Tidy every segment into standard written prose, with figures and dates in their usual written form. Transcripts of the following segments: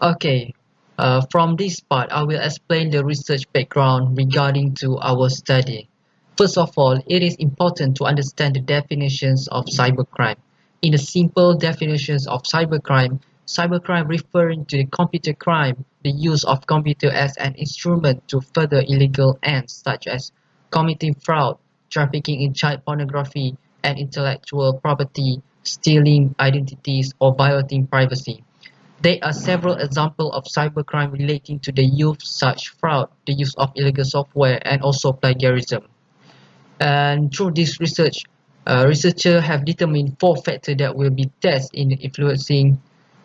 Okay, from this part, I will explain the research background regarding to our study. First of all, it is important to understand the definitions of cybercrime. In the simple definitions of cybercrime, cybercrime referring to the computer crime, the use of computer as an instrument to further illegal ends such as committing fraud, trafficking in child pornography and intellectual property, stealing identities, or violating privacy. There are several examples of cybercrime relating to the use such fraud, the use of illegal software, and also plagiarism. And through this research, researchers have determined four factors that will be tested in influencing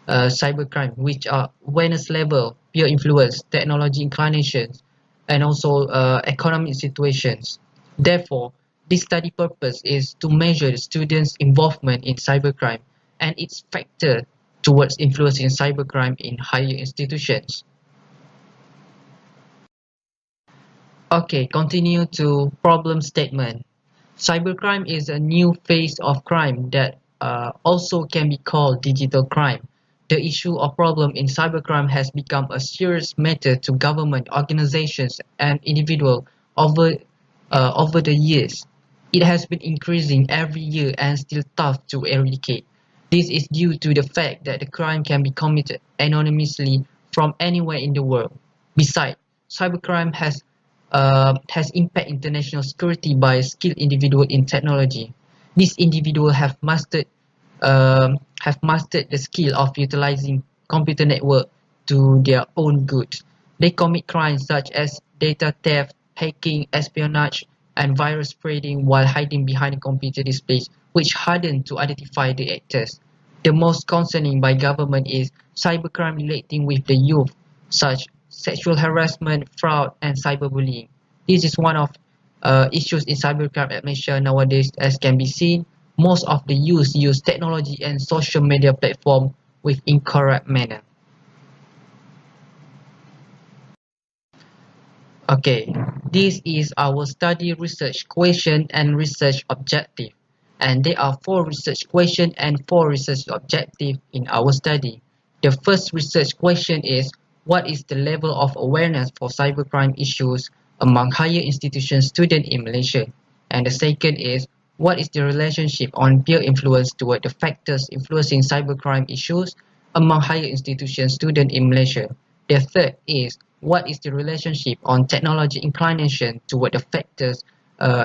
cybercrime, which are awareness level, peer influence, technology inclinations, and also economic situations. Therefore, this study purpose is to measure the students' involvement in cybercrime and its factor towards influencing cybercrime in higher institutions. Okay, continue to problem statement. Cybercrime is a new phase of crime that also can be called digital crime. The issue or problem in cybercrime has become a serious matter to government, organizations, and individuals over the years. It has been increasing every year and still tough to eradicate. This is due to the fact that the crime can be committed anonymously from anywhere in the world. Besides, cybercrime has impacted international security by skilled individuals in technology. These individuals have mastered the skill of utilizing computer network to their own good. They commit crimes such as data theft, hacking, espionage, and virus spreading while hiding behind computer displays, which harden to identify the actors. The most concerning by government is cybercrime relating with the youth, such sexual harassment, fraud, and cyberbullying. This is one of issues in cybercrime at Malaysia nowadays, as can be seen. Most of the youth use technology and social media platform with incorrect manner. Okay, this is our study research question and research objective. And there are 4 research questions and 4 research objectives in our study. The first research question is, what is the level of awareness for cybercrime issues among higher institution students in Malaysia? And the second is, what is the relationship on peer influence toward the factors influencing cybercrime issues among higher institution students in Malaysia? The third is, what is the relationship on technology inclination toward the factors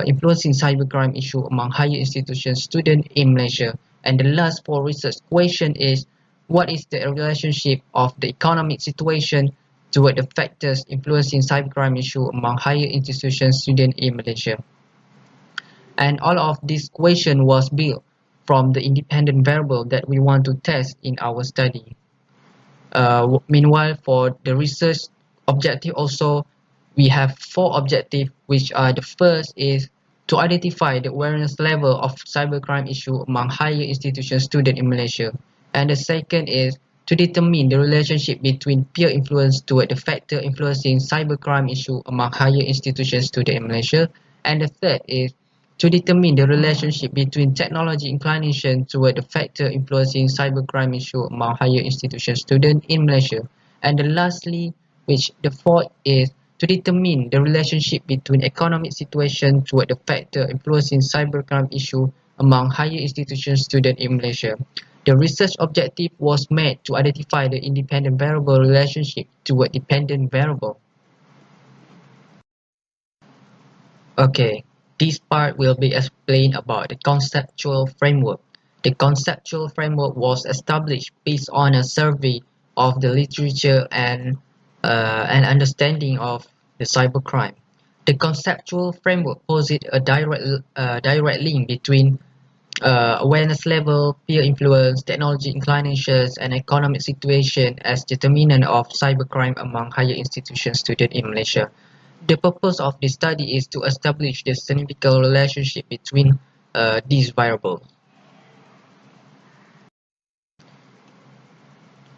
influencing cybercrime issue among higher institution students in Malaysia? And the last 4 research question is, what is the relationship of the economic situation toward the factors influencing cybercrime issue among higher institution students in Malaysia? And all of this question was built from the independent variable that we want to test in our study. Meanwhile, for the research objective also, we have 4 objectives, which are the first is to identify the awareness level of cybercrime issue among higher institution students in Malaysia. And the second is to determine the relationship between peer influence toward the factor influencing cybercrime issue among higher institution students in Malaysia. And the third is to determine the relationship between technology inclination toward the factor influencing cybercrime issue among higher institution students in Malaysia. And lastly, which the fourth is to determine the relationship between economic situation toward the factor influencing cybercrime issue among higher institution students in Malaysia. The research objective was made to identify the independent variable relationship toward dependent variable. Okay, this part will be explained about the conceptual framework. The conceptual framework was established based on a survey of the literature and an understanding of the cybercrime. The conceptual framework posits a direct link between awareness level, peer influence, technology inclinations, and economic situation as determinant of cybercrime among higher institution students in Malaysia. The purpose of this study is to establish the significant relationship between these variables.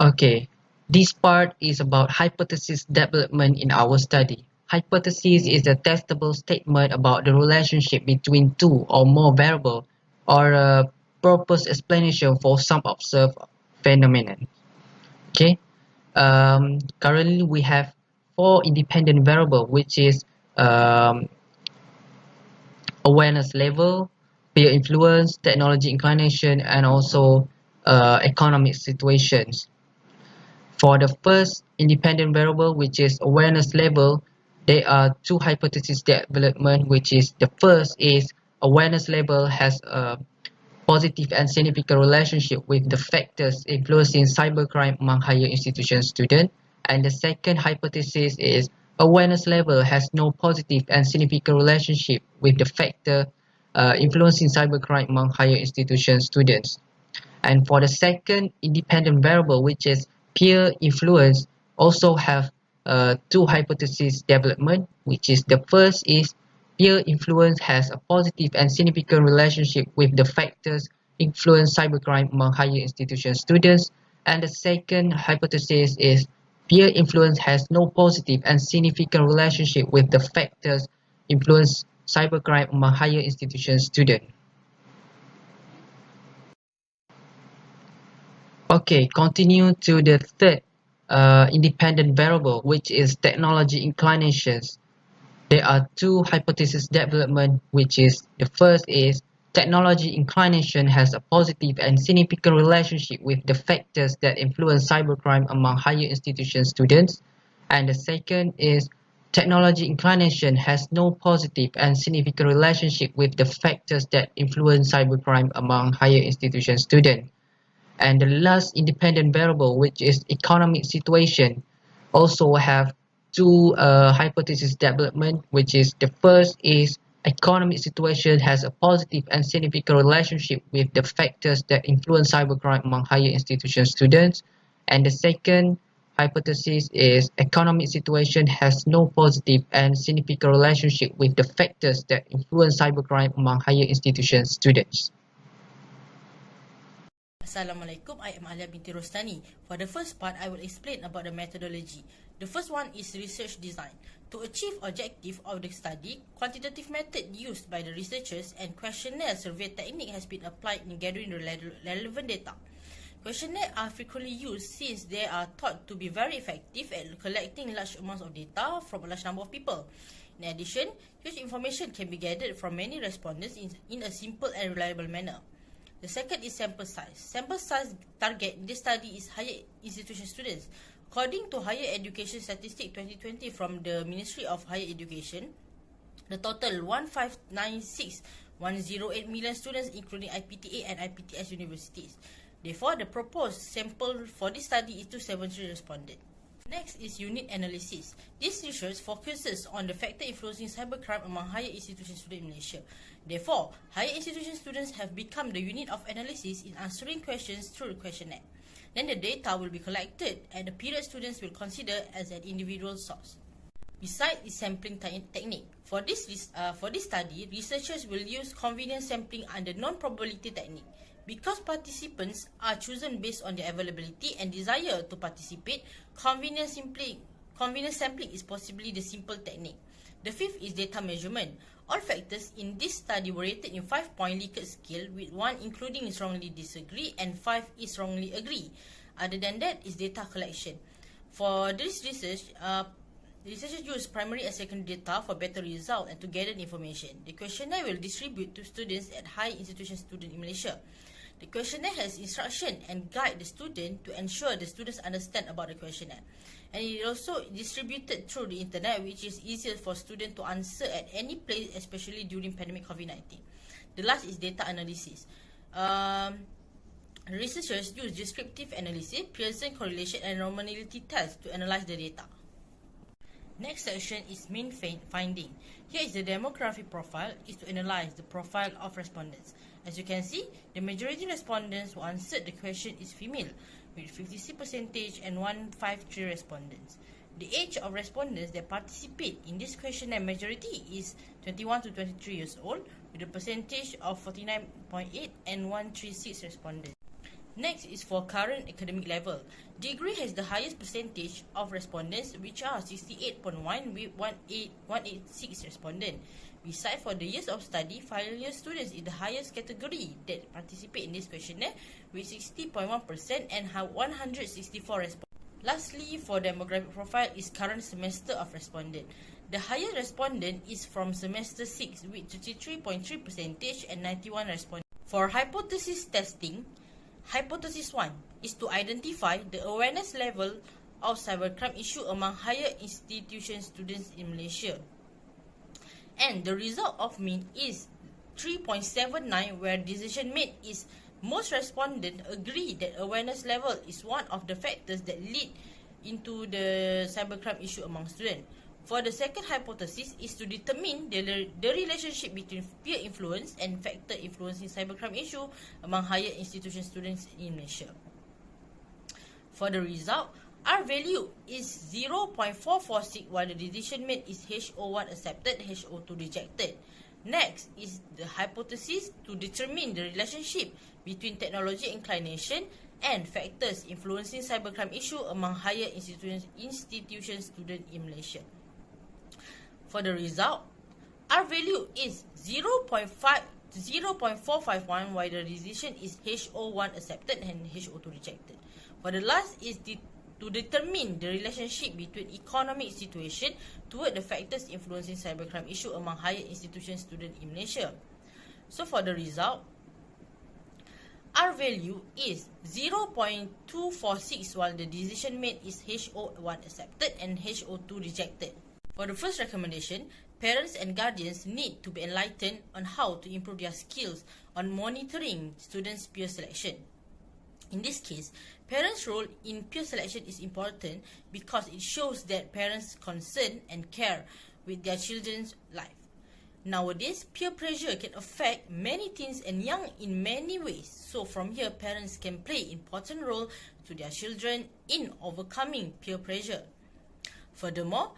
Okay, this part is about hypothesis development in our study. Hypothesis is a testable statement about the relationship between 2 or more variables or a proposed explanation for some observed phenomenon. Okay, Currently we have four independent variables, which is um, awareness level, peer influence, technology inclination, and also economic situations. For the first independent variable, which is awareness level, there are two hypothesis development, which is the first is awareness level has a positive and significant relationship with the factors influencing cybercrime among higher institution students. And the second hypothesis is awareness level has no positive and significant relationship with the factor influencing cybercrime among higher institution students. And for the second independent variable, which is peer influence, also have two hypotheses development, which is the first is peer influence has a positive and significant relationship with the factors influence cybercrime among higher institution students. And the second hypothesis is peer influence has no positive and significant relationship with the factors influence cybercrime among higher institution students. Okay, continue to the third independent variable, which is technology inclinations. There are two hypothesis development, which is the first is technology inclination has a positive and significant relationship with the factors that influence cybercrime among higher institution students. And the second is technology inclination has no positive and significant relationship with the factors that influence cybercrime among higher institution students. And the last independent variable, which is economic situation, also have two hypothesis development, which is the first is economic situation has a positive and significant relationship with the factors that influence cybercrime among higher institution students. And the second hypothesis is economic situation has no positive and significant relationship with the factors that influence cybercrime among higher institution students. Assalamualaikum, I am Aliyah binti Rostani. For the first part, I will explain about the methodology. The first one is research design. To achieve objective of the study, quantitative method used by the researchers and questionnaire survey technique has been applied in gathering the relevant data. Questionnaires are frequently used since they are thought to be very effective at collecting large amounts of data from a large number of people. In addition, huge information can be gathered from many respondents in a simple and reliable manner. The second is sample size. Sample size target in this study is higher institution students. According to Higher Education Statistic 2020 from the Ministry of Higher Education, the total 1,596,108 million students including IPTA and IPTS universities. Therefore, the proposed sample for this study is 273 respondents. Next is unit analysis. This research focuses on the factor influencing cybercrime among higher institution students in Malaysia. Therefore, higher institution students have become the unit of analysis in answering questions through the questionnaire. Then the data will be collected and the period students will consider as an individual source. Besides the sampling technique, for this study, researchers will use convenience sampling under non-probability technique. Because participants are chosen based on their availability and desire to participate, convenience sampling is possibly the simple technique. The fifth is data measurement. All factors in this study were rated in 5-point Likert scale, with 1 including strongly disagree and 5 is strongly agree. Other than that is data collection. For this research, researchers use primary and secondary data for better result and to gather information. The questionnaire will distribute to students at high institution students in Malaysia. The questionnaire has instruction and guide the student to ensure the students understand about the questionnaire. And it is also distributed through the internet, which is easier for students to answer at any place, especially during pandemic COVID-19. The last is data analysis. Researchers use descriptive analysis, Pearson correlation and normality tests to analyze the data. Next section is main finding. Here is the demographic profile, is to analyze the profile of respondents. As you can see, the majority respondents who answered the question is female, with 56% and 153 respondents. The age of respondents that participate in this questionnaire majority is 21 to 23 years old, with a percentage of 49.8 and 136 respondents. Next is for current academic level. Degree has the highest percentage of respondents, which are 68.1 with 186 respondents. Besides, for the years of study, final-year students is the highest category that participate in this questionnaire with 60.1% and have 164 respondents. Lastly, for demographic profile is current semester of respondent. The highest respondent is from semester 6 with 33.3% and 91 respondents. For hypothesis testing, hypothesis 1 is to identify the awareness level of cybercrime issue among higher institution students in Malaysia. And the result of mean is 3.79, where decision made is most respondents agree that awareness level is one of the factors that lead into the cybercrime issue among students. For the second hypothesis is to determine the relationship between peer influence and factor influencing cybercrime issue among higher institution students in Malaysia. For the result, R value is 0.446, while the decision made is HO1 accepted, HO2 rejected. Next is the hypothesis to determine the relationship between technology inclination and factors influencing cybercrime issue among higher institution students in Malaysia. For the result, R value is 0.451, while the decision is HO1 accepted and HO2 rejected. For the last is to determine the relationship between economic situation toward the factors influencing cybercrime issue among higher institution students in Malaysia. So for the result, R value is 0.246, while the decision made is HO1 accepted and HO2 rejected. For the first recommendation, parents and guardians need to be enlightened on how to improve their skills on monitoring students' peer selection. In this case, parents' role in peer selection is important because it shows that parents concern and care with their children's life. Nowadays, peer pressure can affect many teens and young in many ways. So from here, parents can play important role to their children in overcoming peer pressure. Furthermore,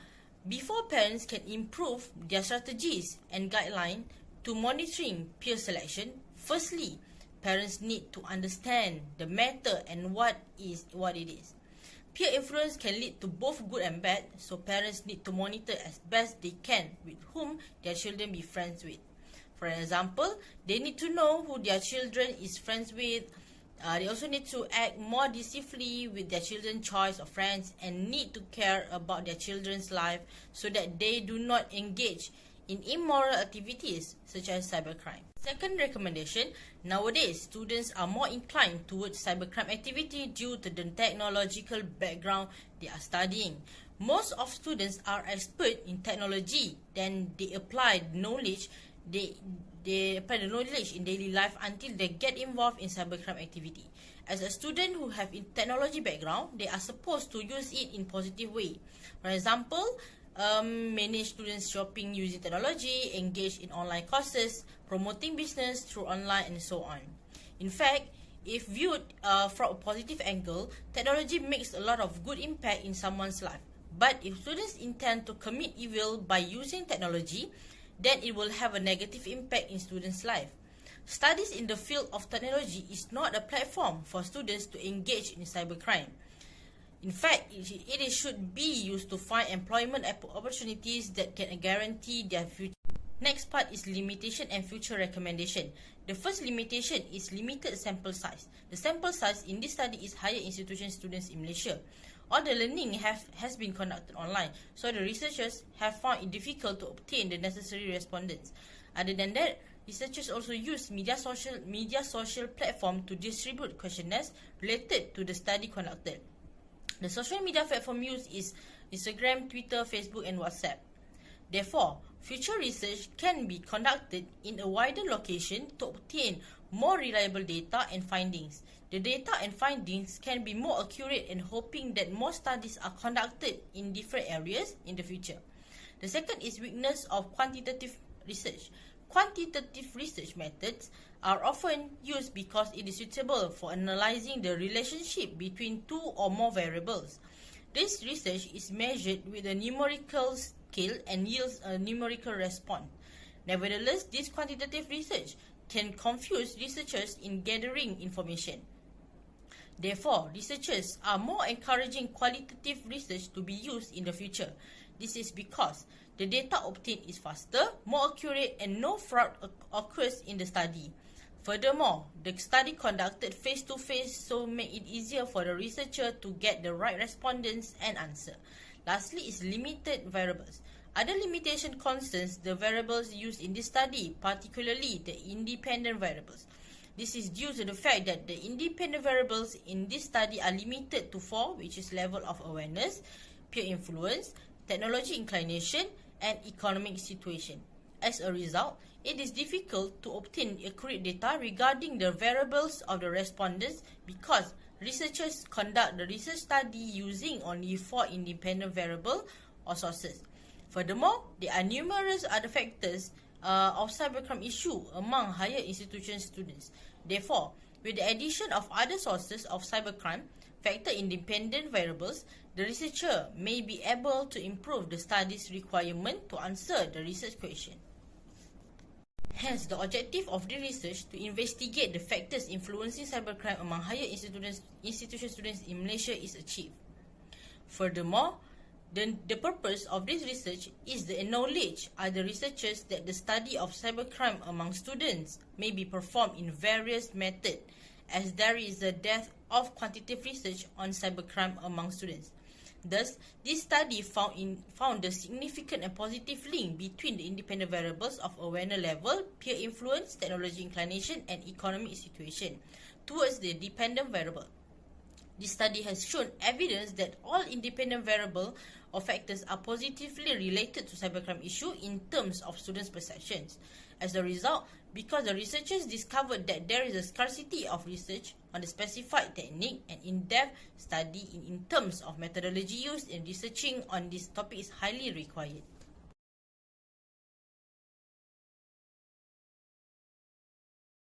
before parents can improve their strategies and guidelines to monitoring peer selection, firstly, parents need to understand the matter and what it is. Peer influence can lead to both good and bad, so parents need to monitor as best they can with whom their children be friends with. For example, they need to know who their children is friends with. They also need to act more decisively with their children's choice of friends and need to care about their children's life so that they do not engage in immoral activities such as cybercrime. Second recommendation, nowadays students are more inclined towards cybercrime activity due to the technological background they are studying. Most of students are expert in technology, then they apply knowledge they apply the knowledge in daily life until they get involved in cybercrime activity. As a student who have a technology background, they are supposed to use it in positive way. For example, manage students shopping using technology, engage in online courses, promoting business through online and so on. In fact, if viewed from a positive angle, technology makes a lot of good impact in someone's life. But if students intend to commit evil by using technology, then it will have a negative impact in students' life. Studies in the field of technology is not a platform for students to engage in cybercrime. In fact, it should be used to find employment opportunities that can guarantee their future. Next part is limitation and future recommendation. The first limitation is limited sample size. The sample size in this study is higher institution students in Malaysia. All the learning has been conducted online, so the researchers have found it difficult to obtain the necessary respondents. Other than that, researchers also use media social platform to distribute questionnaires related to the study conducted. The social media platform used is Instagram, Twitter, Facebook, and WhatsApp. Therefore, future research can be conducted in a wider location to obtain more reliable data and findings. The data and findings can be more accurate and hoping that more studies are conducted in different areas in the future. The second is weakness of quantitative research. Quantitative research methods are often used because it is suitable for analyzing the relationship between two or more variables. This research is measured with a numerical scale and yields a numerical response. Nevertheless, this quantitative research can confuse researchers in gathering information. Therefore, researchers are more encouraging qualitative research to be used in the future. This is because the data obtained is faster, more accurate, and no fraud occurs in the study. Furthermore, the study conducted face-to-face so make it easier for the researcher to get the right respondents and answer. Lastly is limited variables. Other limitation concerns the variables used in this study, particularly the independent variables. This is due to the fact that the independent variables in this study are limited to 4, which is level of awareness, peer influence, technology inclination, and economic situation. As a result, it is difficult to obtain accurate data regarding the variables of the respondents because researchers conduct the research study using only 4 independent variables or sources. Furthermore, there are numerous other factors of cybercrime issue among higher institution students. Therefore, with the addition of other sources of cybercrime, factor independent variables, the researcher may be able to improve the study's requirement to answer the research question. Hence, the objective of the research to investigate the factors influencing cybercrime among higher institution students in Malaysia is achieved. Furthermore, the purpose of this research is to acknowledge other researchers that the study of cybercrime among students may be performed in various methods, as there is a depth of quantitative research on cybercrime among students. Thus, this study found a significant and positive link between the independent variables of awareness level, peer influence, technology inclination, and economic situation towards the dependent variable. This study has shown evidence that all independent variables or factors are positively related to cybercrime issue in terms of students' perceptions. As a result, because the researchers discovered that there is a scarcity of research on the specified technique and in-depth study in terms of methodology used in researching on this topic is highly required.